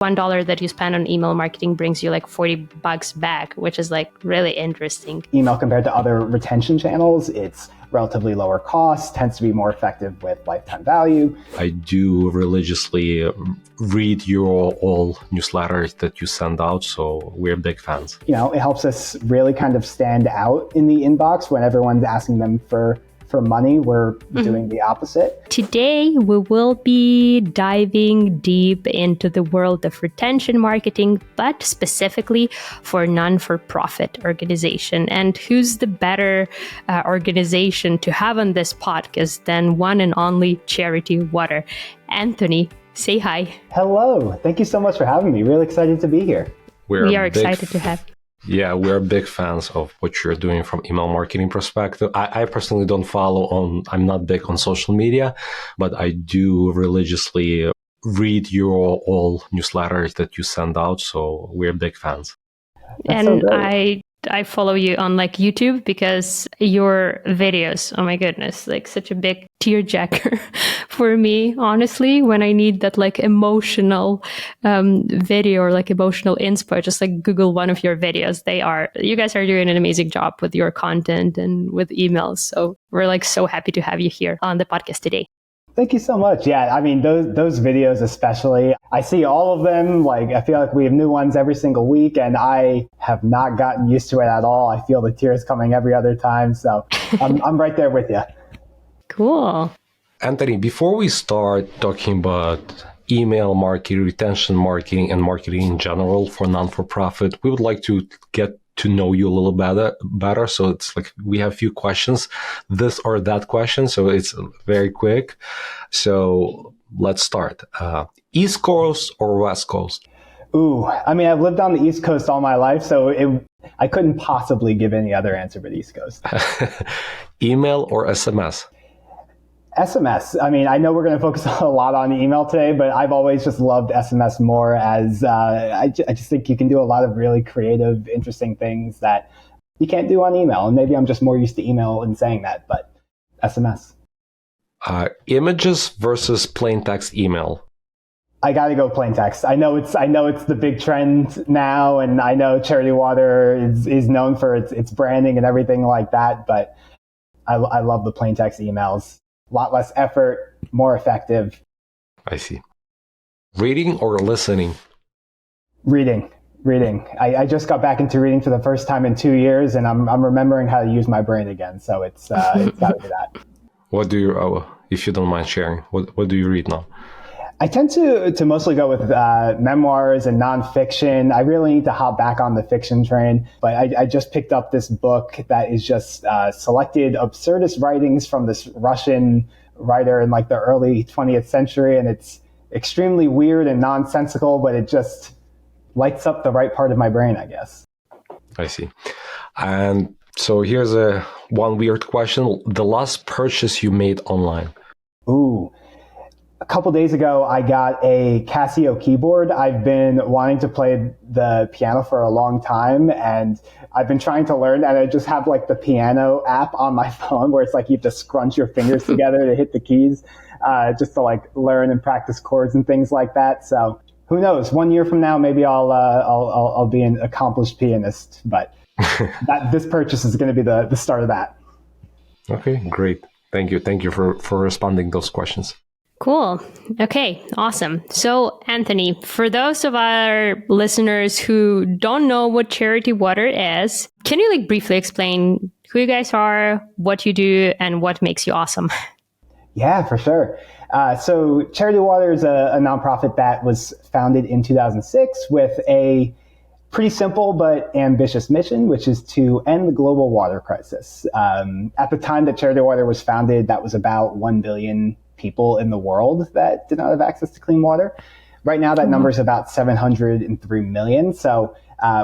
$1 that you spend on email marketing brings you like $40 back, which is like really interesting. Email compared to other retention channels, it's relatively lower cost, tends to be more effective with lifetime value. I do religiously read your all newsletters that you send out, so we're big fans. It helps us really kind of stand out in the inbox when everyone's asking them for money. We're doing the opposite. Today, we will be diving deep into the world of retention marketing, but specifically for non-for-profit organization. And who's the better organization to have on this podcast than one and only Charity Water? Anthony, say hi. Hello. Thank you so much for having me. Really excited to be here. We are excited to have you. Yeah, we're big fans of what you're doing from email marketing perspective. I personally don't I'm not big on social media, but I do religiously read your all newsletters that you send out. So we're big fans. That's and so I follow you on like YouTube because your videos, oh my goodness, like such a big tearjerker for me, honestly, when I need that like emotional video or like emotional inspo, just like Google one of your videos. You guys are doing an amazing job with your content and with emails. So we're like so happy to have you here on the podcast today. Thank you so much. Yeah, I mean, those videos especially, I see all of them. Like, I feel like we have new ones every single week, and I have not gotten used to it at all. I feel the tears coming every other time. So I'm right there with you. Cool. Anthony, before we start talking about email marketing, retention marketing, and marketing in general for non-for-profit, we would like to get to know you a little better. So it's like we have a few questions, this or that question. So it's very quick. So let's start. East Coast or West Coast? Ooh, I mean, I've lived on the East Coast all my life, so I couldn't possibly give any other answer but East Coast. Email or SMS? SMS. I mean, I know we're going to focus a lot on email today, but I've always just loved SMS more as I just think you can do a lot of really creative, interesting things that you can't do on email. And maybe I'm just more used to email in saying that, but SMS. Images versus plain text email? I got to go plain text. I know it's the big trend now, and I know Charity Water is known for its branding and everything like that, but I love the plain text emails. A lot less effort, more effective. I see. Reading or listening? Reading. I just got back into reading for the first time in 2 years, and I'm remembering how to use my brain again. So it's got to be that. What do you, if you don't mind sharing, what do you read now? I tend to mostly go with memoirs and nonfiction. I really need to hop back on the fiction train, but I just picked up this book that is just selected absurdist writings from this Russian writer in like the early 20th century, and it's extremely weird and nonsensical, but it just lights up the right part of my brain, I guess. I see. And so here's one weird question. The last purchase you made online? Ooh. A couple days ago, I got a Casio keyboard. I've been wanting to play the piano for a long time, and I've been trying to learn, and I just have like the piano app on my phone where it's like you have to scrunch your fingers together to hit the keys, just to like learn and practice chords and things like that. So who knows? 1 year from now, maybe I'll be an accomplished pianist, but this purchase is going to be the start of that. Okay, great. Thank you for responding those questions. Cool. Okay, awesome. So, Anthony, for those of our listeners who don't know what Charity Water is, can you like briefly explain who you guys are, what you do, and what makes you awesome? Yeah, for sure. So Charity Water is a nonprofit that was founded in 2006 with a pretty simple but ambitious mission, which is to end the global water crisis. At the time that Charity Water was founded, that was about 1 billion people in the world that did not have access to clean water. Right now, that number is about 703 million. So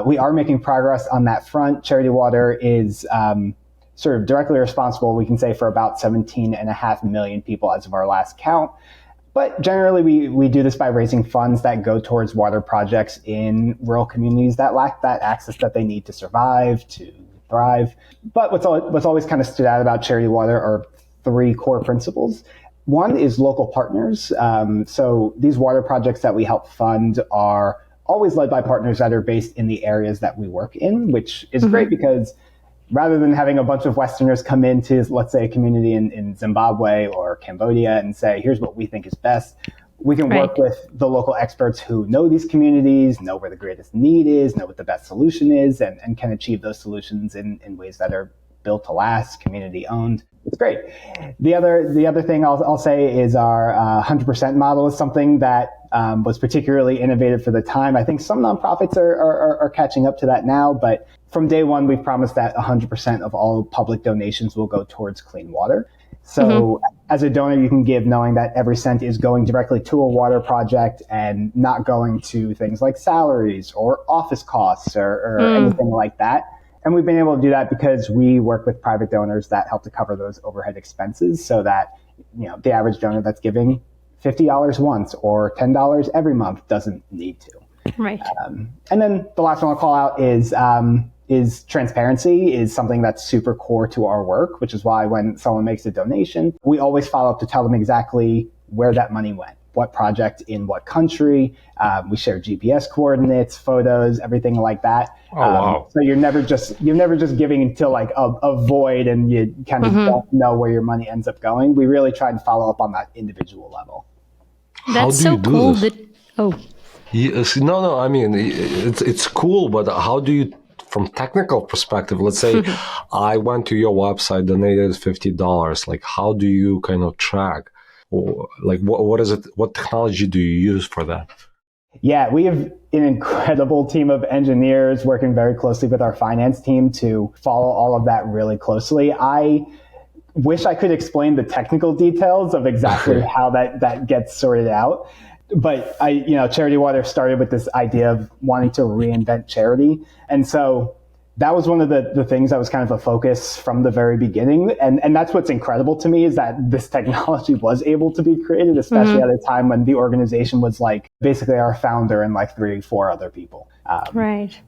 we are making progress on that front. Charity Water is sort of directly responsible, we can say, for about 17.5 million people as of our last count. But generally, we do this by raising funds that go towards water projects in rural communities that lack that access that they need to survive, to thrive. But what's always kind of stood out about Charity Water are 3 core principles. One is local partners. So these water projects that we help fund are always led by partners that are based in the areas that we work in, which is great because rather than having a bunch of Westerners come into, let's say, a community in Zimbabwe or Cambodia and say, here's what we think is best, we can work with the local experts who know these communities, know where the greatest need is, know what the best solution is, and can achieve those solutions in ways that are built to last, community owned. It's great. The other thing I'll say is our 100% model is something that was particularly innovative for the time. I think some nonprofits are catching up to that now, but from day one, we've promised that 100% of all public donations will go towards clean water. So as a donor, you can give knowing that every cent is going directly to a water project and not going to things like salaries or office costs or anything like that. And we've been able to do that because we work with private donors that help to cover those overhead expenses so that, the average donor that's giving $50 once or $10 every month doesn't need to. Right. And then the last one I'll call out is transparency is something that's super core to our work, which is why when someone makes a donation, we always follow up to tell them exactly where that money went, what project in what country. We share GPS coordinates, photos, everything like that. Oh, wow. So you're never just giving into like a void and you kind of don't know where your money ends up going. We really try and follow up on that individual level. That's so cool. Yes, no. I mean, it's cool, but how do you, from technical perspective, let's say I went to your website, donated $50. Like, how do you kind of track? Or, like, what is it? What technology do you use for that? Yeah, we have an incredible team of engineers working very closely with our finance team to follow all of that really closely. I wish I could explain the technical details of exactly how that gets sorted out. But Charity Water started with this idea of wanting to reinvent charity. And so that was one of the things that was kind of a focus from the very beginning. And that's what's incredible to me is that this technology was able to be created, especially at a time when the organization was like basically our founder and like 3-4 other people. Right.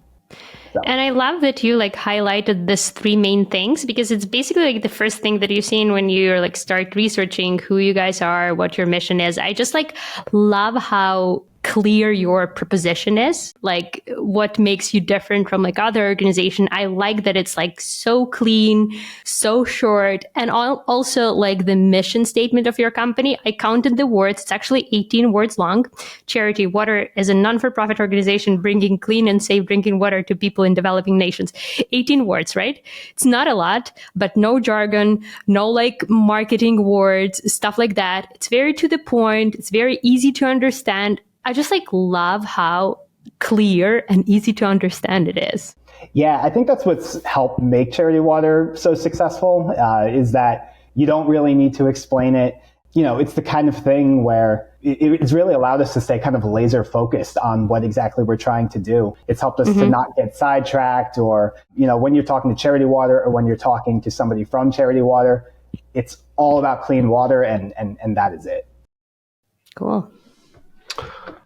So. And I love that you like highlighted this 3 main things because it's basically like the first thing that you're seeing when you're like start researching who you guys are, what your mission is. I just like love how clear your proposition is, like what makes you different from like other organization. I like that it's like so clean, so short, and also like the mission statement of your company. I counted the words. It's actually 18 words long. Charity Water is a non-for-profit organization bringing clean and safe drinking water to people in developing nations. 18 words, right? It's not a lot, but no jargon, no like marketing words, stuff like that. It's very to the point. It's very easy to understand. I just like love how clear and easy to understand it is. Yeah, I think that's what's helped make Charity Water so successful is that you don't really need to explain it. It's the kind of thing where it's really allowed us to stay kind of laser focused on what exactly we're trying to do. It's helped us to not get sidetracked or, when you're talking to Charity Water or when you're talking to somebody from Charity Water, it's all about clean water and that is it. Cool.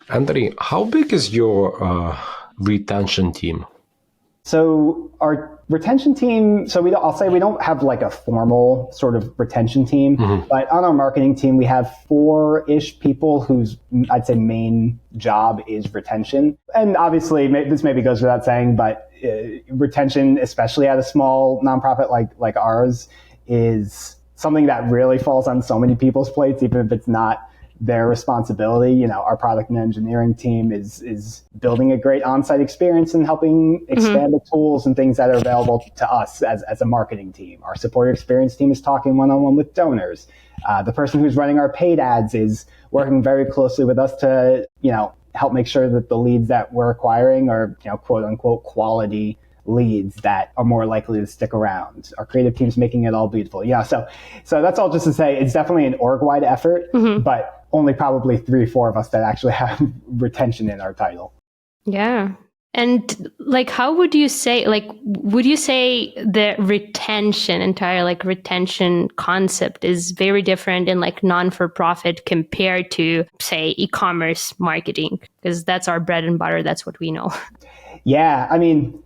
Anthony, how big is your retention team? So our retention team, I'll say we don't have like a formal sort of retention team, but on our marketing team, we have 4-ish people whose I'd say main job is retention. And obviously this maybe goes without saying, but retention, especially at a small nonprofit like ours, is something that really falls on so many people's plates, even if it's not their responsibility. Our product and engineering team is building a great on-site experience and helping expand the tools and things that are available to us as a marketing team. Our support experience team is talking one-on-one with donors. The person who's running our paid ads is working very closely with us to, help make sure that the leads that we're acquiring are, quote unquote, quality leads that are more likely to stick around. Our creative team's making it all beautiful. So that's all just to say it's definitely an org-wide effort, but only probably 3-4 of us that actually have retention in our title. Yeah. And like, how would you say, the retention concept is very different in like non-for-profit compared to, say, e-commerce marketing? Because that's our bread and butter. That's what we know. Yeah. I mean,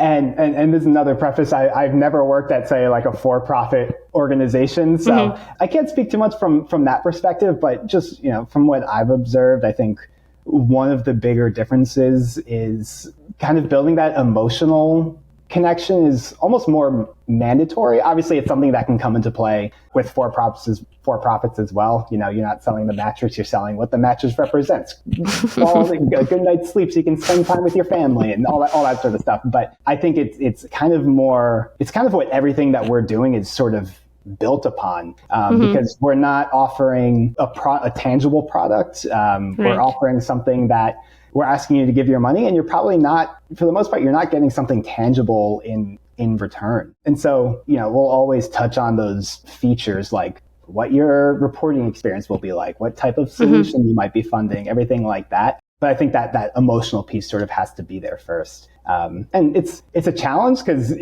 And this is another preface. I've never worked at, say, like a for-profit organization, so I can't speak too much from that perspective. But just, from what I've observed, I think one of the bigger differences is kind of building that emotional connection is almost more mandatory. Obviously, it's something that can come into play with for-profits as well. You're not selling the mattress, you're selling what the mattress represents. A good night's sleep so you can spend time with your family and all that sort of stuff. But I think it's kind of what everything that we're doing is sort of built upon, because we're not offering a tangible product. We're offering something that we're asking you to give your money, and you're probably not, for the most part, you're not getting something tangible in return. And so, we'll always touch on those features, like what your reporting experience will be like, what type of solution you might be funding, everything like that. But I think that emotional piece sort of has to be there first. And it's a challenge because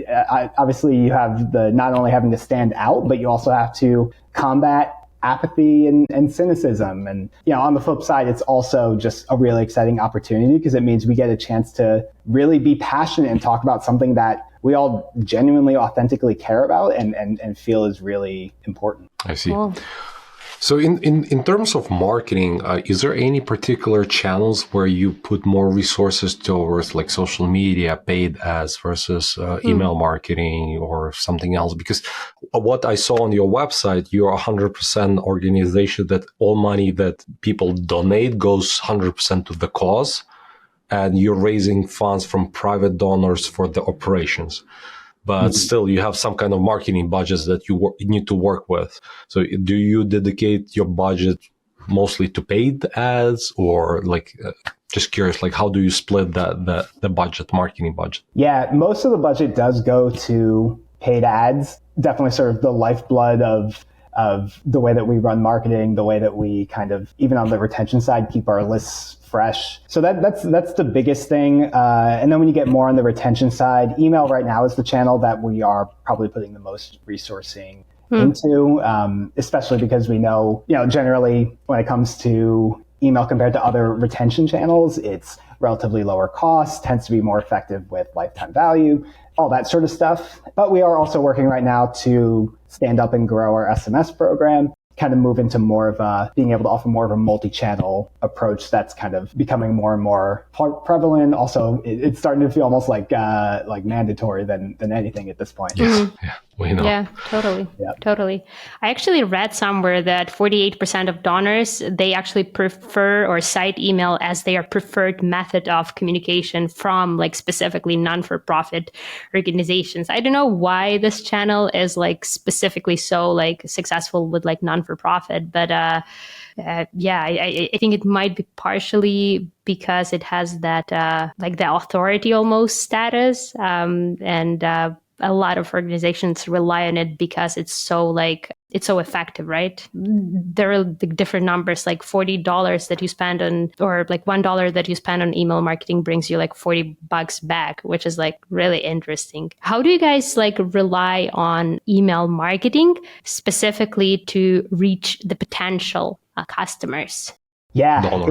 obviously you have not only having to stand out, but you also have to combat apathy and cynicism. And, on the flip side, it's also just a really exciting opportunity because it means we get a chance to really be passionate and talk about something that we all genuinely, authentically care about and feel is really important. I see. Cool. So in terms of marketing, is there any particular channels where you put more resources towards, like social media, paid ads versus email marketing or something else? Because what I saw on your website, you're 100% organization that all money that people donate goes 100% to the cause, and you're raising funds from private donors for the operations. But still, you have some kind of marketing budgets that you need to work with. So do you dedicate your budget mostly to paid ads, or just curious, how do you split the budget, marketing budget? Yeah, most of the budget does go to paid ads. Definitely sort of the lifeblood of the way that we run marketing, the way that we kind of, even on the retention side, keep our lists fresh. So that's the biggest thing. And then when you get more on the retention side, email right now is the channel that we are probably putting the most resourcing into, especially because we know, generally when it comes to email compared to other retention channels, it's relatively lower cost, tends to be more effective with lifetime value, all that sort of stuff. But we are also working right now to stand up and grow our SMS program, kind of move into more of being able to offer more of a multi-channel approach that's kind of becoming more and more prevalent. Also, it's starting to feel almost like mandatory than anything at this point. Yes, yeah, we know. Yeah, totally. I actually read somewhere that 48% of donors, they actually prefer or cite email as their preferred method of communication from specifically non-for-profit organizations. I don't know why this channel is specifically so successful with non-for-profit, but I think it might be partially because it has that the authority almost status, and a lot of organizations rely on it because it's so effective, right? There are different numbers, like $40 that you spend on, or $1 that you spend on email marketing brings you $40 back, which is really interesting. How do you guys rely on email marketing specifically to reach the potential customers? Yeah,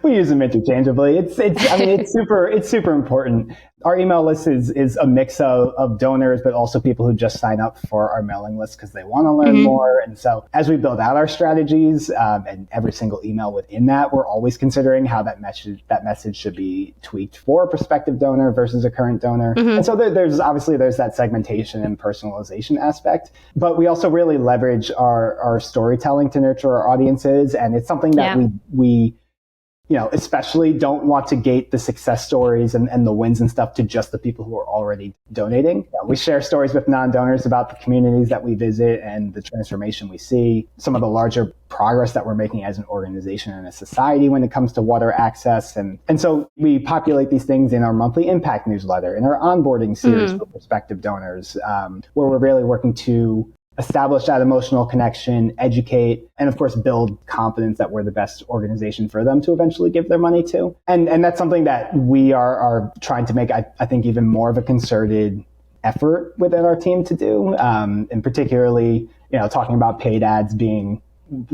we use them interchangeably. It's super important. Our email list is a mix of donors, but also people who just sign up for our mailing list because they want to learn more. And so as we build out our strategies, and every single email within that, we're always considering how that message should be tweaked for a prospective donor versus a current donor. And so there's that segmentation and personalization aspect, but we also really leverage our storytelling to nurture our audiences. And it's something that we especially don't want to gate the success stories and the wins and stuff to just the people who are already donating. We share stories with non-donors about the communities that we visit and the transformation we see, some of the larger progress that we're making as an organization and a society when it comes to water access. And so we populate these things in our monthly impact newsletter, in our onboarding series for prospective donors, where we're really working to establish that emotional connection, educate, and of course, build confidence that we're the best organization for them to eventually give their money to. And that's something that we are trying to make, I think, even more of a concerted effort within our team to do. And particularly, talking about paid ads being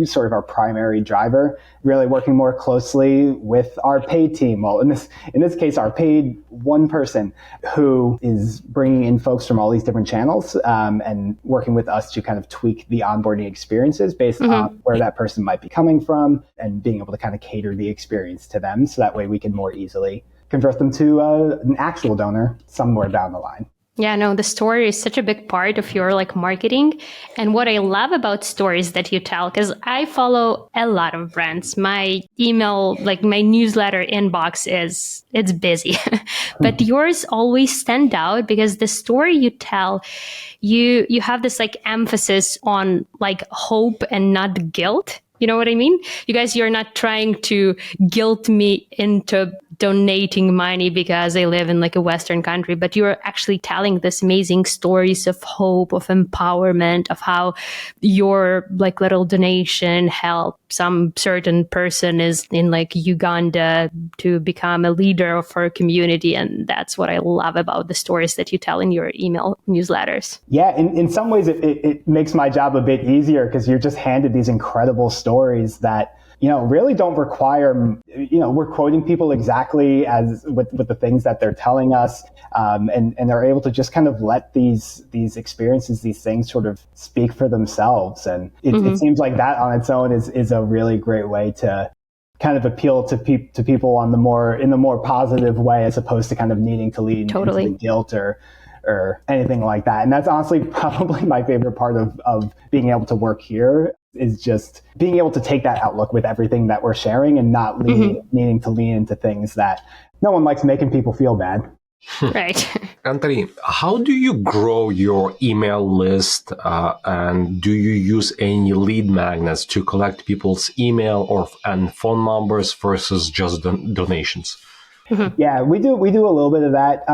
sort of our primary driver, really working more closely with our paid team. Well, in this case, our paid one person who is bringing in folks from all these different channels and working with us to kind of tweak the onboarding experiences based on where that person might be coming from and being able to kind of cater the experience to them. So that way we can more easily convert them to an actual donor somewhere down the line. Yeah, no, the story is such a big part of your like marketing. And what I love about stories that you tell, because I follow a lot of brands. My email, like my newsletter inbox it's busy, but yours always stand out because the story you tell, you have this like emphasis on like hope and not guilt. You know what I mean? You guys, you're not trying to guilt me into donating money because I live in like a Western country, but you're actually telling this amazing stories of hope, of empowerment, of how your like little donation helped some certain person is in like Uganda to become a leader of her community. And that's what I love about the stories that you tell in your email newsletters. Yeah, in some ways it makes my job a bit easier because you're just handed these incredible stories that, really don't require, we're quoting people exactly as with the things that they're telling us. And they're able to just kind of let these experiences, these things sort of speak for themselves. And it seems like that on its own is a really great way to kind of appeal to people in the more positive way, as opposed to kind of needing to lead into the guilt or anything like that. And that's honestly probably my favorite part of being able to work here, is just being able to take that outlook with everything that we're sharing and not needing to lean into things that no one likes making people feel bad. Right. Anthony, how do you grow your email list and do you use any lead magnets to collect people's email and phone numbers versus just donations? Yeah, we do a little bit of that.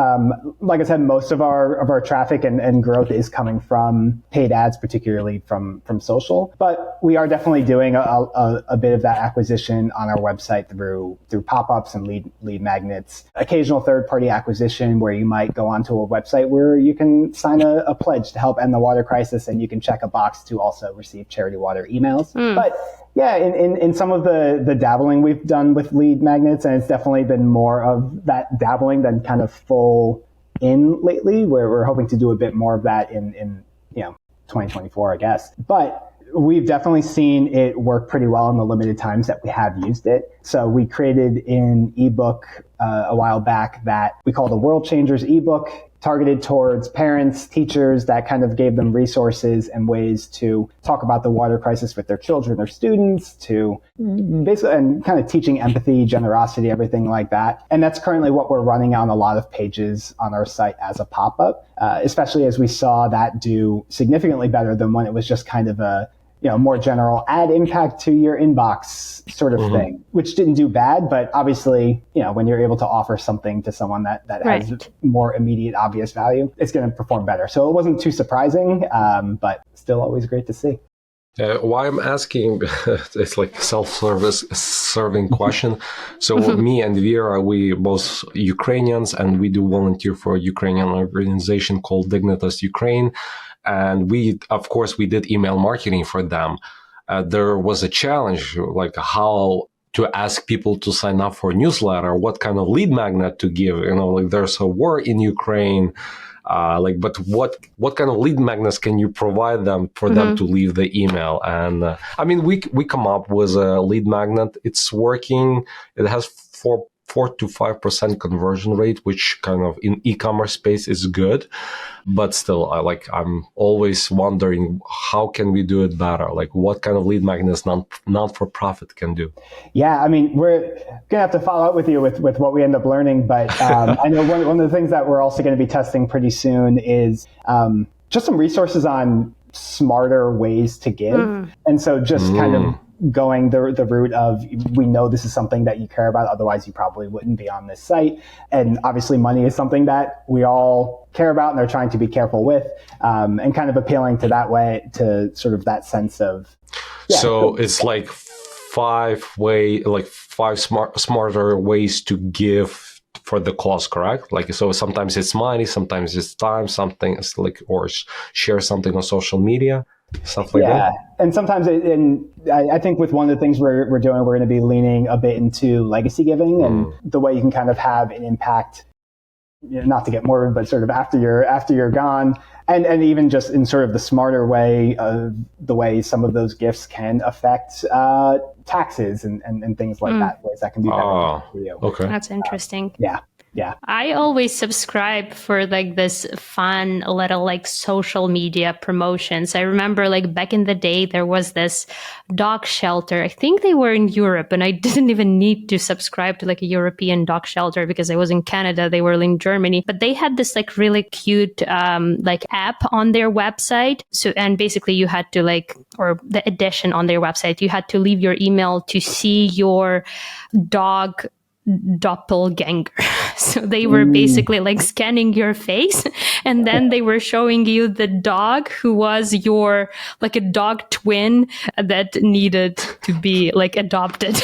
Like I said, most of our traffic and growth is coming from paid ads, particularly from social. But we are definitely doing a bit of that acquisition on our website through pop-ups and lead magnets. Occasional third-party acquisition where you might go onto a website where you can sign a pledge to help end the water crisis, and you can check a box to also receive charity water emails. But yeah, in some of the dabbling we've done with lead magnets, and it's definitely been more of that dabbling than kind of full in lately, where we're hoping to do a bit more of that in 2024, I guess. But we've definitely seen it work pretty well in the limited times that we have used it. So we created an ebook a while back that we call the World Changers ebook, targeted towards parents, teachers, that kind of gave them resources and ways to talk about the water crisis with their children or students, to basically, and kind of teaching empathy, generosity, everything like that. And that's currently what we're running on a lot of pages on our site as a pop-up, especially as we saw that do significantly better than when it was just kind of a more general add impact to your inbox sort of thing, which didn't do bad. But obviously, when you're able to offer something to someone that has more immediate, obvious value, it's going to perform better. So it wasn't too surprising, but still always great to see. Why I'm asking, it's like serving question. So me and Vera, we both Ukrainians, and we do volunteer for a Ukrainian organization called Dignitas Ukraine. And we did email marketing for them. There was a challenge, like how to ask people to sign up for a newsletter, what kind of lead magnet to give. Like there's a war in Ukraine, but what kind of lead magnets can you provide them for them to leave the email? And we come up with a lead magnet. It's working. It has 4 to 5% conversion rate, which kind of in e-commerce space is good. But still, I'm always wondering, how can we do it better? Like what kind of lead magnets non-for-profit can do? Yeah, we're going to have to follow up with you with what we end up learning. But I know one of the things that we're also going to be testing pretty soon is just some resources on smarter ways to give. And so just kind of going the route of, we know this is something that you care about, otherwise you probably wouldn't be on this site. And obviously money is something that we all care about and are trying to be careful with, and kind of appealing to that way, to sort of that sense of. Yeah, so it's like five smarter ways to give for the cause, correct? So sometimes it's money, sometimes it's time, something is or share something on social media. stuff like Yeah. that. And sometimes, I think with one of the things we're doing, we're going to be leaning a bit into legacy giving and the way you can kind of have an impact, not to get morbid, but sort of after you're gone, and even just in sort of the smarter way of the way some of those gifts can affect taxes and things like that, ways that can be beneficial for you. Okay. That's interesting. Yeah. I always subscribe for like this fun little like social media promotions. I remember like back in the day, there was this dog shelter. I think they were in Europe, and I didn't even need to subscribe to like a European dog shelter because I was in Canada. They were in Germany, but they had this like really cute like app on their website. So, and basically you had to like, or the edition on their website, you had to leave your email to see your dog doppelganger. So they were basically like scanning your face, and then they were showing you the dog who was your like a dog twin that needed to be like adopted.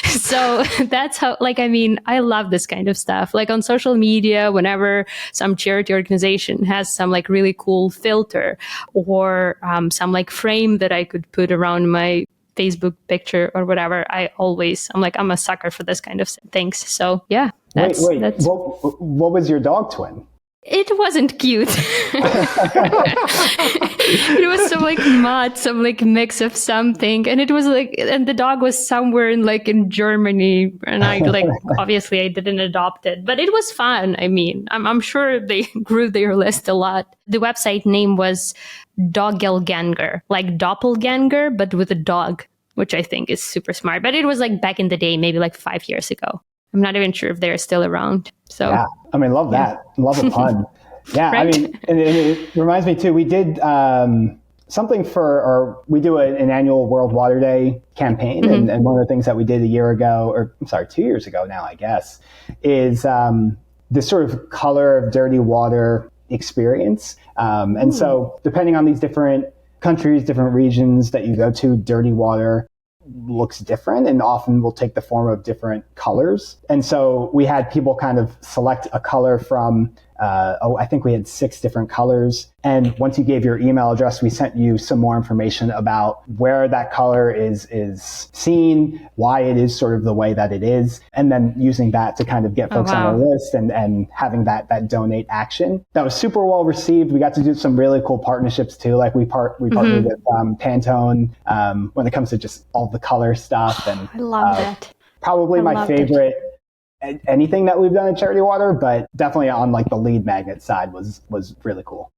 So that's how, like, I mean, I love this kind of stuff. Like on social media, whenever some charity organization has some like really cool filter or some like frame that I could put around my Facebook picture or whatever, I'm a sucker for this kind of things. So yeah, that's. What was your dog twin? It wasn't cute. It was some like mud, some like mix of something, and it was like, and the dog was somewhere in Germany, and I like obviously I didn't adopt it, but it was fun. I mean, I'm sure they grew their list a lot. The website name was Doppelganger, like doppelganger, but with a dog, which I think is super smart. But it was like back in the day, maybe like 5 years ago. I'm not even sure if they're still around. So yeah, I mean, love that. Love a pun. Yeah, right? I mean, and it reminds me too. We did something we do an annual World Water Day campaign, and one of the things that we did 2 years ago now, I guess, is this sort of color of dirty water experience. And so, depending on these different countries, different regions that you go to, dirty water looks different and often will take the form of different colors. And so we had people kind of select a color from, I think we had 6 different colors. And once you gave your email address, we sent you some more information about where that color is seen, why it is sort of the way that it is, and then using that to kind of get folks on our list and having that donate action. That was super well received. We got to do some really cool partnerships too. Like we partnered with Pantone when it comes to just all the color stuff. And I love that. Probably my favorite anything that we've done at Charity Water, but definitely on like the lead magnet side was really cool.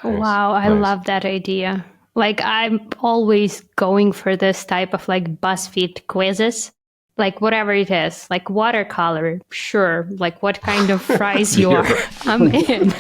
Nice. Wow, I love that idea. Like I'm always going for this type of like BuzzFeed quizzes. Like whatever it is, like watercolor, sure. Like what kind of fries you are, I'm in.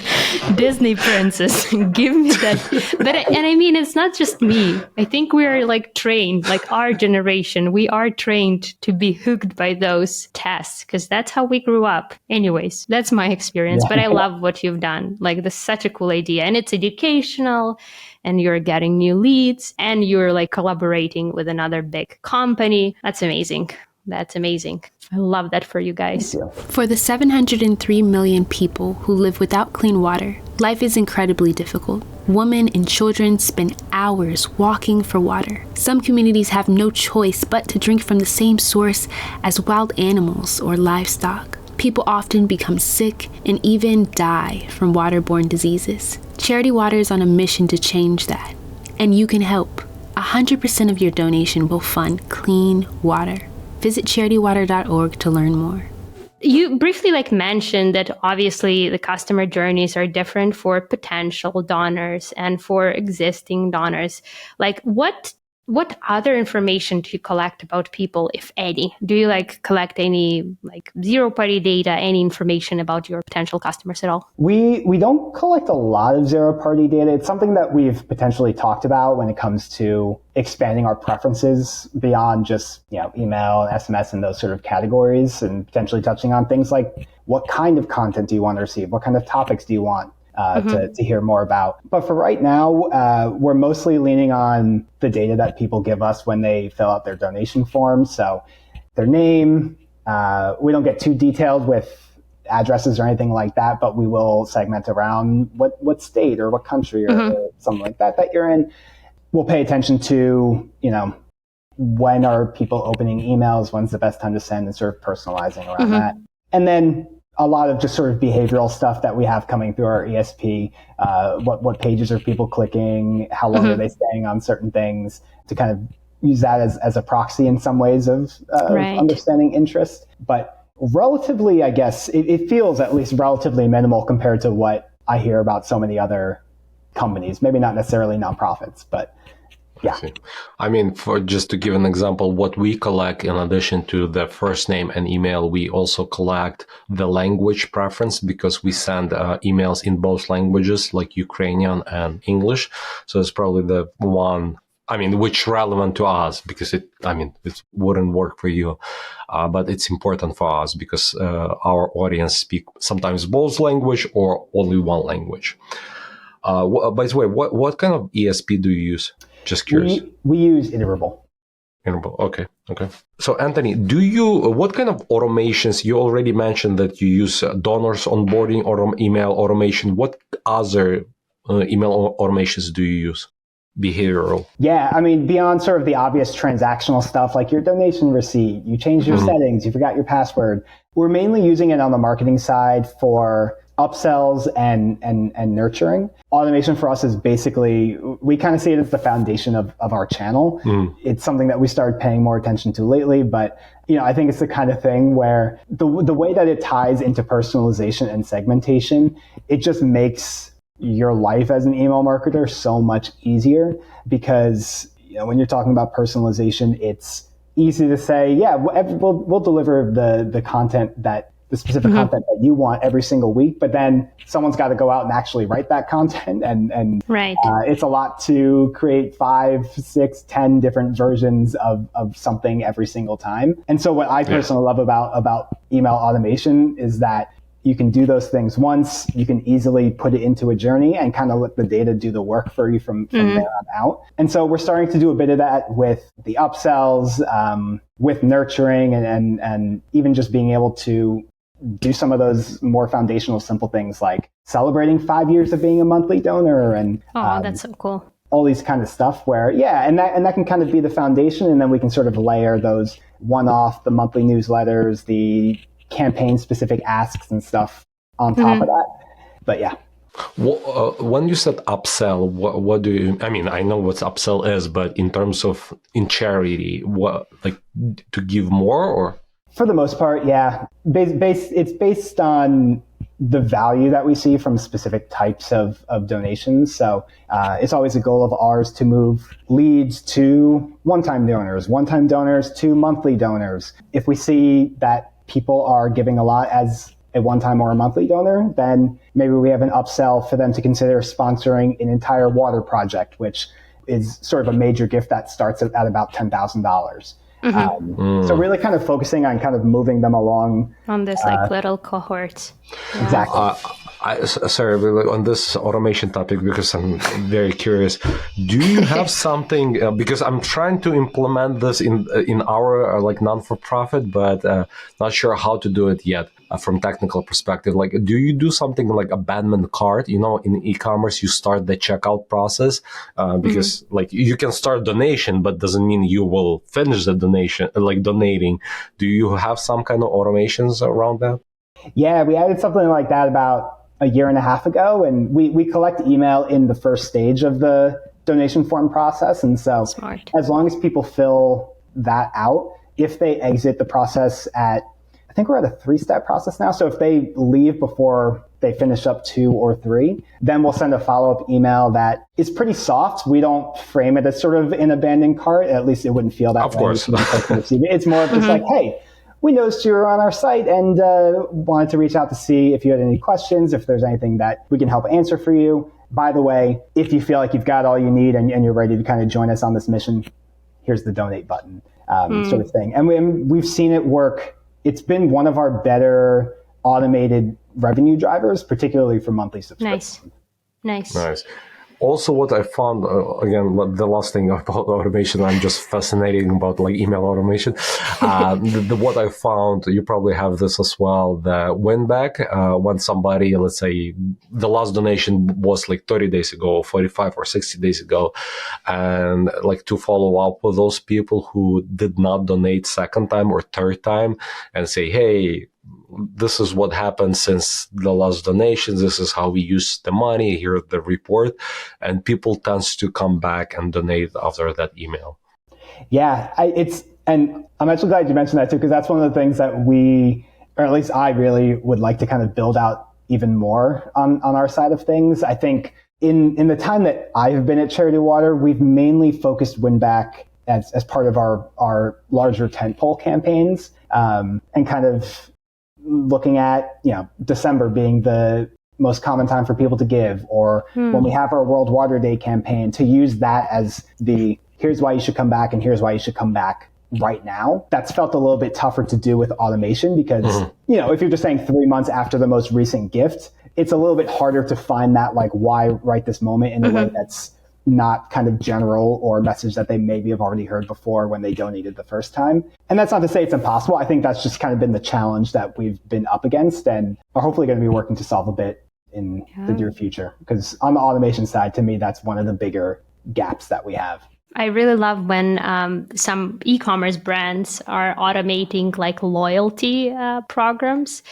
Disney princess, give me that. But and I mean, it's not just me. I think we're like trained, like our generation, we are trained to be hooked by those tests because that's how we grew up. Anyways, that's my experience. But I love what you've done. Like this is such a cool idea, and it's educational. And you're getting new leads, and you're like collaborating with another big company. That's amazing. That's amazing. I love that for you guys. For the 703 million people who live without clean water, life is incredibly difficult. Women and children spend hours walking for water. Some communities have no choice but to drink from the same source as wild animals or livestock. People often become sick and even die from waterborne diseases. Charity Water is on a mission to change that, and you can help. 100% of your donation will fund clean water. Visit charitywater.org to learn more. You briefly mentioned that obviously the customer journeys are different for potential donors and for existing donors. Like what other information do you collect about people, if any? Do you collect any zero-party data, any information about your potential customers at all? We don't collect a lot of zero-party data. It's something that we've potentially talked about when it comes to expanding our preferences beyond just email, SMS, and those sort of categories, and potentially touching on things like what kind of content do you want to receive? What kind of topics do you want to hear more about? But for right now, we're mostly leaning on the data that people give us when they fill out their donation forms. So their name, we don't get too detailed with addresses or anything like that, but we will segment around what state or what country or something like that you're in. we'll pay attention to, when are people opening emails, when's the best time to send, and sort of personalizing around that. And then a lot of just sort of behavioral stuff that we have coming through our ESP. What pages are people clicking? How long are they staying on certain things? To kind of use that as a proxy in some ways of understanding interest. But relatively, I guess, it feels at least relatively minimal compared to what I hear about so many other companies. Maybe not necessarily nonprofits, but yeah. I mean, for just to give an example, what we collect in addition to the first name and email, we also collect the language preference because we send emails in both languages, like Ukrainian and English. So it's probably the one, which relevant to us because it wouldn't work for you. But it's important for us because our audience speak sometimes both language or only one language. By the way, what kind of ESP do you use? Just curious. We use Iterable. Okay. So Anthony, what kind of automations, you already mentioned that you use donors onboarding or email automation. What other email automations do you use? Behavioral. Yeah, beyond sort of the obvious transactional stuff like your donation receipt, you changed your settings, you forgot your password. We're mainly using it on the marketing side for upsells and nurturing. Automation for us is basically, we kind of see it as the foundation of our channel. It's something that we started paying more attention to lately, but I think it's the kind of thing where the way that it ties into personalization and segmentation, it just makes your life as an email marketer so much easier because when you're talking about personalization, it's easy to say, yeah, we'll deliver the content the specific content that you want every single week, but then someone's got to go out and actually write that content. And it's a lot to create 5, 6, 10 different versions of something every single time. And so what I personally love about email automation is that you can do those things once, you can easily put it into a journey and kind of let the data do the work for you from there on out. And so we're starting to do a bit of that with the upsells, with nurturing and even just being able to do some of those more foundational, simple things like celebrating 5 years of being a monthly donor and that's so cool. All these kind of stuff where, and that can kind of be the foundation. And then we can sort of layer those one-off, the monthly newsletters, the campaign-specific asks and stuff on top of that. But yeah. When you said upsell, what do you, I know what upsell is, but in terms of in charity, what, like to give more or? For the most part, yeah. It's based on the value that we see from specific types of donations. So it's always a goal of ours to move leads to one-time donors to monthly donors. If we see that people are giving a lot as a one-time or a monthly donor, then maybe we have an upsell for them to consider sponsoring an entire water project, which is sort of a major gift that starts at about $10,000. So really kind of focusing on kind of moving them along. On this like little cohort. Yeah. Exactly. Sorry, on this automation topic, because I'm very curious, do you have something, because I'm trying to implement this in our like non-for-profit, but not sure how to do it yet from technical perspective. Like, do you do something like abandonment cart? You know, in e-commerce, you start the checkout process because like you can start donation, but doesn't mean you will finish the donation, like donating. Do you have some kind of automations around that? Yeah, we added something like that about a year and a half ago, and we collect email in the first stage of the donation form process. And so as long as people fill that out, if they exit the process I think we're at a 3-step process now. So if they leave before they finish up 2 or 3, then we'll send a follow-up email that is pretty soft. We don't frame it as sort of an abandoned cart. At least it wouldn't feel that way. Of course. It's more of just like, hey, we noticed you were on our site and wanted to reach out to see if you had any questions, if there's anything that we can help answer for you. By the way, if you feel like you've got all you need and you're ready to kind of join us on this mission, here's the donate button, sort of thing. And we've seen it work. It's been one of our better automated revenue drivers, particularly for monthly subscriptions. Nice. Also, what I found, again, the last thing about automation, I'm just fascinating about like email automation. What I found, you probably have this as well, the win back, when somebody, let's say the last donation was like 30 days ago, 45 or 60 days ago, and like to follow up with those people who did not donate second time or third time and say, hey, this is what happened since the last donations. This is how we use the money. Here's the report. And people tends to come back and donate after that email. Yeah, and I'm actually glad you mentioned that too, because that's one of the things that we, or at least I really would like to kind of build out even more on our side of things. I think in the time that I've been at Charity Water, we've mainly focused win-back as part of our larger tentpole campaigns, and kind of looking at, December being the most common time for people to give, or when we have our World Water Day campaign, to use that as here's why you should come back and here's why you should come back right now. That's felt a little bit tougher to do with automation because, if you're just saying 3 months after the most recent gift, it's a little bit harder to find that like why right this moment in a way that's not kind of general or a message that they maybe have already heard before when they donated the first time. And that's not to say it's impossible. I think that's just kind of been the challenge that we've been up against and are hopefully going to be working to solve a bit in the near future. Because on the automation side, to me, that's one of the bigger gaps that we have. I really love when some e-commerce brands are automating like loyalty programs.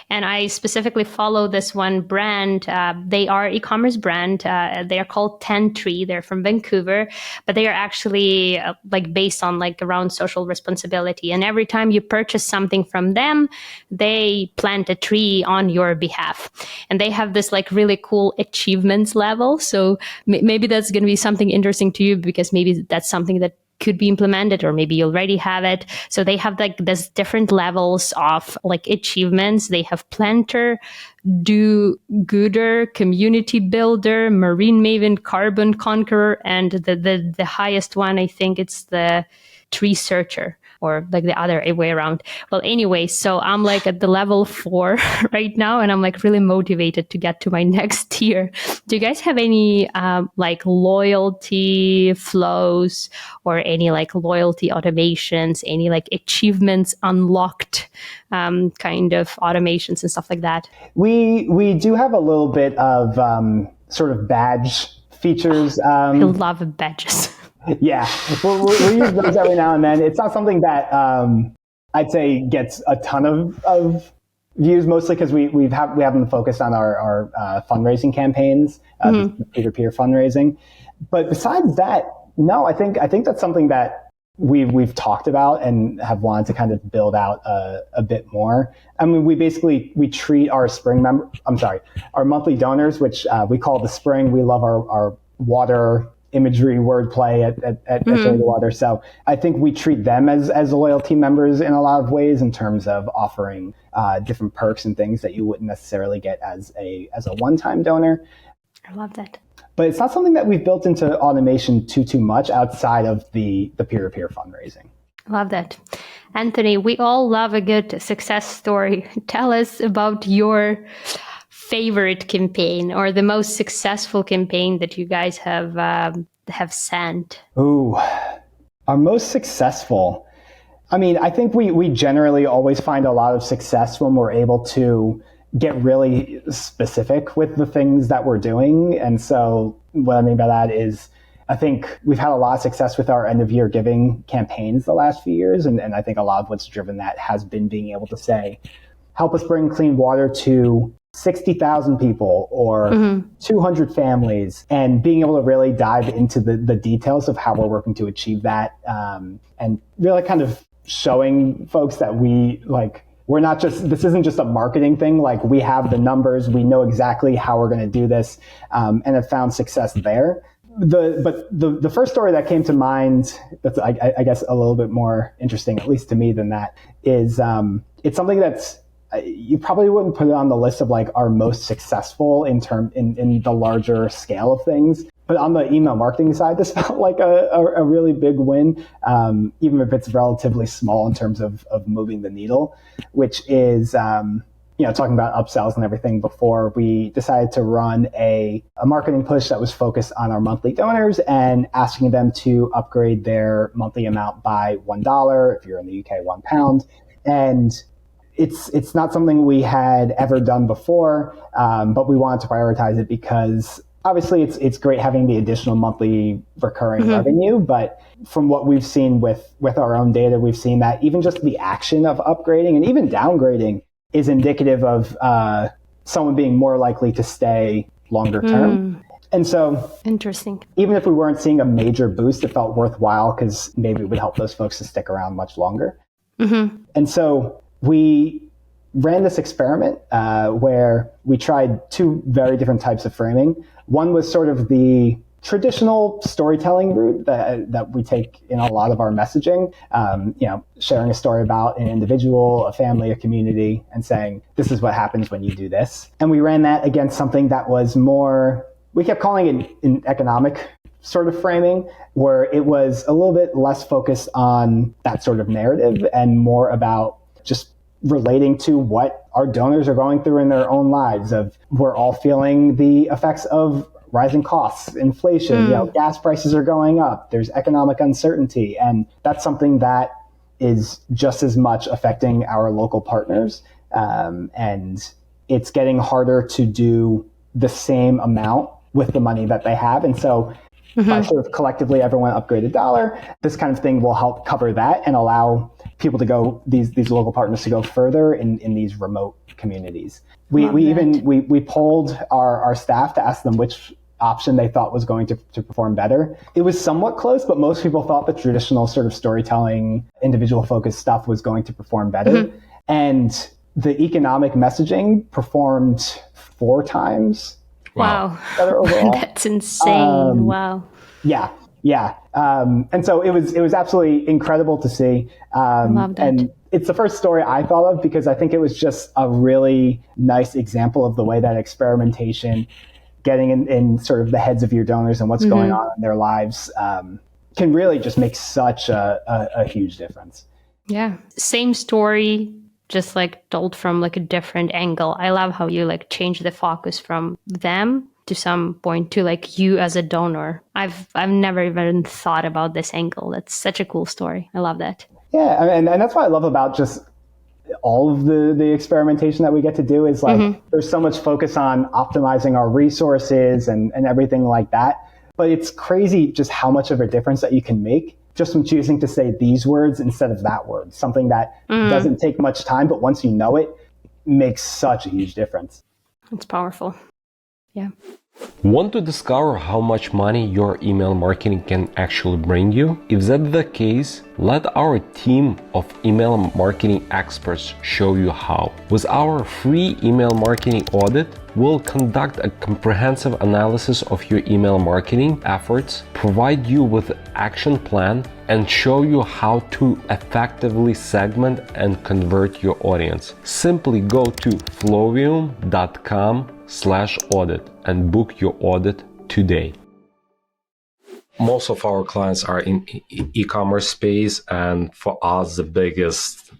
And I specifically follow this one brand. They are e-commerce brand. They are called 10 Tree. They're from Vancouver, but they are actually like based on like around social responsibility. And every time you purchase something from them, they plant a tree on your behalf. And they have this like really cool achievements level. So maybe that's going to be something interesting to you because maybe that's something that could be implemented, or maybe you already have it. So they have like this different levels of like achievements. They have planter, do gooder, community builder, marine maven, carbon conqueror, and the highest one, I think it's the tree searcher, or like the other way around. Well, anyway, so I'm like at the level 4 right now, and I'm like really motivated to get to my next tier. Do you guys have any like loyalty flows or any like loyalty automations, any like achievements unlocked kind of automations and stuff like that? We do have a little bit of sort of badge features. I love badges. Yeah, we use those every now and then. It's not something that I'd say gets a ton of views, mostly because we have them focused on our fundraising campaigns, peer-to-peer fundraising. But besides that, no, I think that's something that we've talked about and have wanted to kind of build out a bit more. I mean, we treat our our monthly donors, which we call the spring. We love our water imagery wordplay at Charity Water. So I think we treat them as loyalty members in a lot of ways in terms of offering different perks and things that you wouldn't necessarily get as a one-time donor. I love that. But it's not something that we've built into automation too much outside of the peer-to-peer fundraising. Love that. Anthony, we all love a good success story. Tell us about your favorite campaign or the most successful campaign that you guys have sent. Ooh, our most successful. I mean, I think we generally always find a lot of success when we're able to get really specific with the things that we're doing. And so what I mean by that is I think we've had a lot of success with our end of year giving campaigns the last few years. And I think a lot of what's driven that has been being able to say, help us bring clean water to 60,000 people or 200 families, and being able to really dive into the details of how we're working to achieve that. And really kind of showing folks that we're not just, this isn't just a marketing thing. Like, we have the numbers, we know exactly how we're going to do this, and have found success there. But the first story that came to mind that's, I guess, a little bit more interesting, at least to me, than that is, it's something that's, you probably wouldn't put it on the list of like our most successful in the larger scale of things. But on the email marketing side, this felt like a really big win, even if it's relatively small in terms of moving the needle, which is talking about upsells and everything before, we decided to run a marketing push that was focused on our monthly donors and asking them to upgrade their monthly amount by $1. If you're in the UK, £1. And it's not something we had ever done before, but we wanted to prioritize it because obviously it's great having the additional monthly recurring revenue, but from what we've seen with our own data, we've seen that even just the action of upgrading and even downgrading is indicative of someone being more likely to stay longer term. And so Interesting. even if we weren't seeing a major boost, it felt worthwhile because maybe it would help those folks to stick around much longer. And so we ran this experiment where we tried two very different types of framing. One was sort of the traditional storytelling route that we take in a lot of our messaging, sharing a story about an individual, a family, a community, and saying, this is what happens when you do this. And we ran that against something that was more, we kept calling it an economic sort of framing, where it was a little bit less focused on that sort of narrative and more about just relating to what our donors are going through in their own lives. Of we're all feeling the effects of rising costs, inflation, gas prices are going up, there's economic uncertainty, and that's something that is just as much affecting our local partners. And it's getting harder to do the same amount with the money that they have. And so by sort of collectively everyone upgrade $1, this kind of thing will help cover that and allow people to go, these local partners to go further in these remote communities. We polled our staff to ask them which option they thought was going to perform better. It was somewhat close, but most people thought the traditional sort of storytelling, individual focused stuff was going to perform better. And the economic messaging performed 4 times Wow. better overall. That's insane. Wow. Yeah. And so it was absolutely incredible to see. Love that. And it's the first story I thought of because I think it was just a really nice example of the way that experimentation, getting in sort of the heads of your donors and what's going on in their lives, can really just make such a huge difference. Yeah. Same story, just like told from like a different angle. I love how you like change the focus from them to some point to like you as a donor. I've never even thought about this angle. That's such a cool story. I love that. Yeah, and that's what I love about just all of the experimentation that we get to do is like there's so much focus on optimizing our resources and everything like that. But it's crazy just how much of a difference that you can make just from choosing to say these words instead of that word. Something that doesn't take much time, but once you know it, makes such a huge difference. It's powerful. Yeah. Want to discover how much money your email marketing can actually bring you? If that's the case, let our team of email marketing experts show you how. With our free email marketing audit, we'll conduct a comprehensive analysis of your email marketing efforts, provide you with an action plan, and show you how to effectively segment and convert your audience. Simply go to flowium.com/audit and book your audit today. Most of our clients are in e-commerce space, and for us, the biggest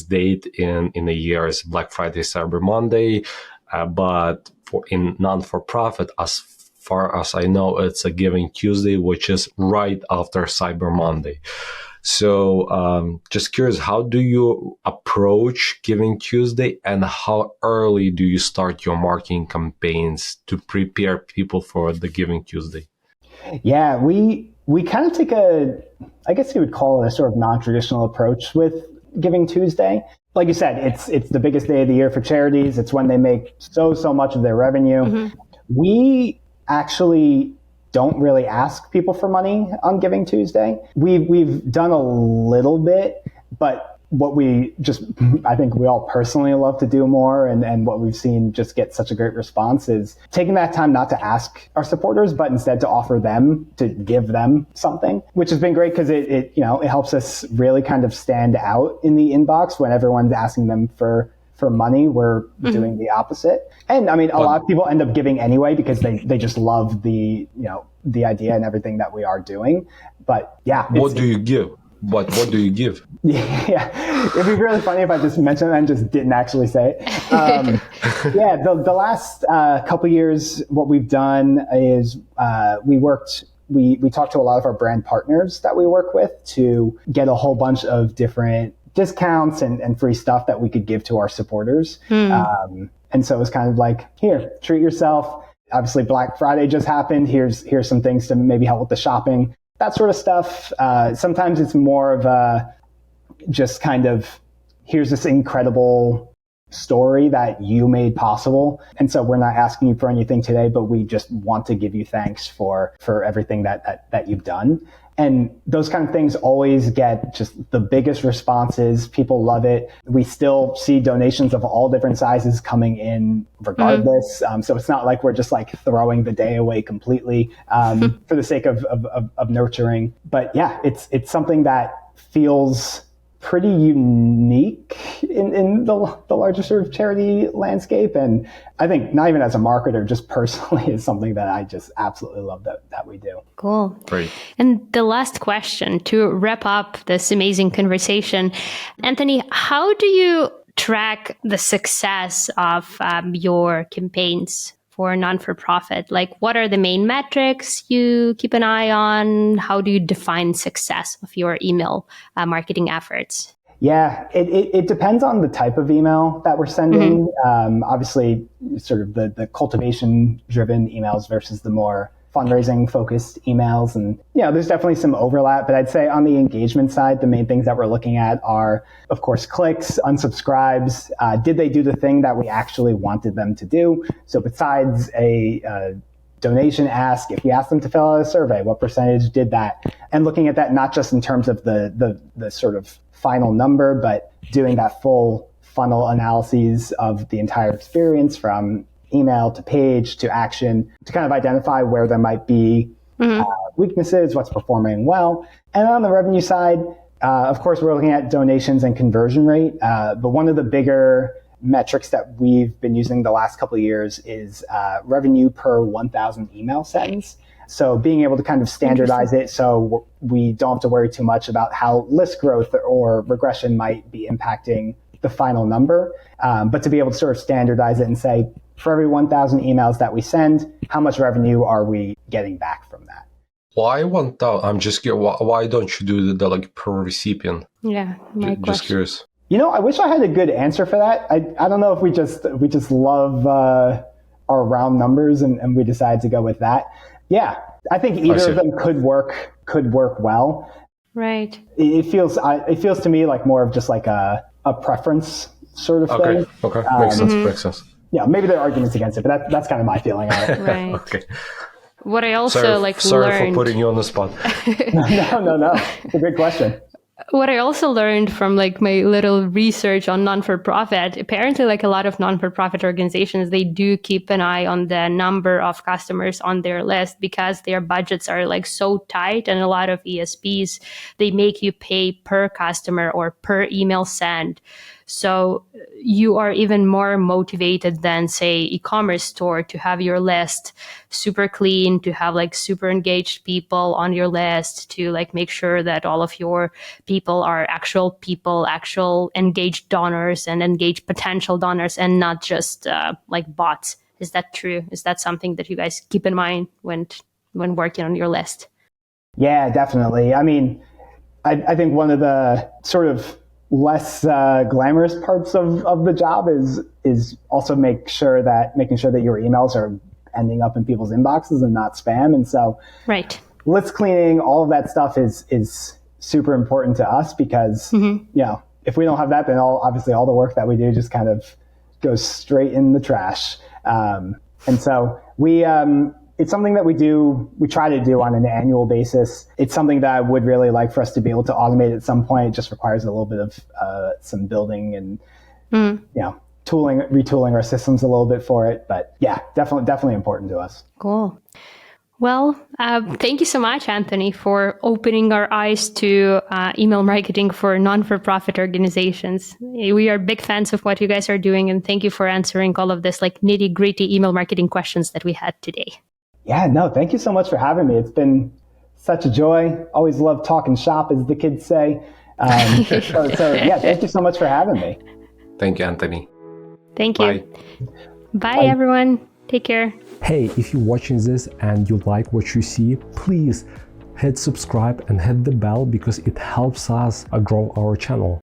date in a year is Black Friday, Cyber Monday. But in non-for-profit, as far as I know, it's a Giving Tuesday, which is right after Cyber Monday. So just curious, how do you approach Giving Tuesday, and how early do you start your marketing campaigns to prepare people for the Giving Tuesday? Yeah, we kind of take I guess you would call it a sort of non-traditional approach with Giving Tuesday. Like you said, it's the biggest day of the year for charities. It's when they make so much of their revenue. We actually don't really ask people for money on Giving Tuesday. We've done a little bit, but what I think we all personally love to do more, and what we've seen just get such a great response is taking that time not to ask our supporters, but instead to offer them, to give them something, which has been great because it helps us really kind of stand out in the inbox when everyone's asking them for money. We're doing the opposite. And I mean, a lot of people end up giving anyway because they just love the idea and everything that we are doing. But yeah. What do you give? what do you give? Yeah, it'd be really funny if I just mentioned it and just didn't actually say it. Yeah, the last couple of years, what we've done is we talked to a lot of our brand partners that we work with to get a whole bunch of different discounts and free stuff that we could give to our supporters. And so it was kind of like, here, treat yourself. Obviously, Black Friday just happened. Here's some things to maybe help with the shopping, that sort of stuff. Sometimes it's more of a just kind of, here's this incredible story that you made possible. And so we're not asking you for anything today, but we just want to give you thanks for everything that you've done. And those kind of things always get just the biggest responses. People love it. We still see donations of all different sizes coming in regardless. So it's not like we're just like throwing the day away completely for the sake of nurturing. But yeah, it's something that feels pretty unique in the larger sort of charity landscape. And I think not even as a marketer, just personally is something that I just absolutely love that we do. Cool. Great. And the last question to wrap up this amazing conversation, Anthony, how do you track the success of your campaigns for non-for-profit? Like, what are the main metrics you keep an eye on? How do you define success of your email marketing efforts? Yeah, it depends on the type of email that we're sending. Obviously, sort of the cultivation-driven emails versus the more fundraising-focused emails. And, there's definitely some overlap. But I'd say on the engagement side, the main things that we're looking at are, of course, clicks, unsubscribes. Did they do the thing that we actually wanted them to do? So besides a donation ask, if we asked them to fill out a survey, what percentage did that? And looking at that not just in terms of the sort of final number, but doing that full funnel analyses of the entire experience from email to page to action to kind of identify where there might be weaknesses, what's performing well. And on the revenue side, of course, we're looking at donations and conversion rate. But one of the bigger metrics that we've been using the last couple of years is revenue per 1,000 email sends. So being able to kind of standardize it so we don't have to worry too much about how list growth or regression might be impacting the final number, but to be able to sort of standardize it and say, for every 1,000 emails that we send, how much revenue are we getting back from that? Why 1,000? I'm just curious. Why don't you do the like per recipient? Yeah, my question. Just curious. I wish I had a good answer for that. I don't know if we just love our round numbers and we decide to go with that. Yeah, I think either of them could work well. Right. It feels to me like more of just like a preference sort of thing. Okay. Makes sense. Yeah, maybe there are arguments against it, but that's kind of my feeling on it. Right. Okay. What I also sorry learned... for putting you on the spot. No. It's a good question. What I also learned from like my little research on non-for-profit, apparently like a lot of non-for-profit organizations, they do keep an eye on the number of customers on their list because their budgets are like so tight. And a lot of ESPs, they make you pay per customer or per email send. So you are even more motivated than, say, e-commerce store to have your list super clean, to have like super engaged people on your list, to like make sure that all of your people are actual people, actual engaged donors and engaged potential donors and not just like bots. Is that true? Is that something that you guys keep in mind when working on your list? Yeah, definitely. I mean, I think one of the sort of less glamorous parts of the job is also making sure that your emails are ending up in people's inboxes and not spam. And so list cleaning, all of that stuff is super important to us because, if we don't have that, then obviously all the work that we do just kind of goes straight in the trash. And so it's something that we try to do on an annual basis. It's something that I would really like for us to be able to automate at some point. It just requires a little bit of some building and, retooling our systems a little bit for it. But yeah, definitely important to us. Cool. Well, thank you so much, Anthony, for opening our eyes to email marketing for non-for-profit organizations. We are big fans of what you guys are doing, and thank you for answering all of this like nitty-gritty email marketing questions that we had today. Yeah, no, thank you so much for having me. It's been such a joy. Always love talking shop, as the kids say. So yeah, thank you so much for having me. Thank you, Anthony. Thank you. Bye, everyone. Take care. Hey, if you're watching this and you like what you see, please hit subscribe and hit the bell because it helps us grow our channel.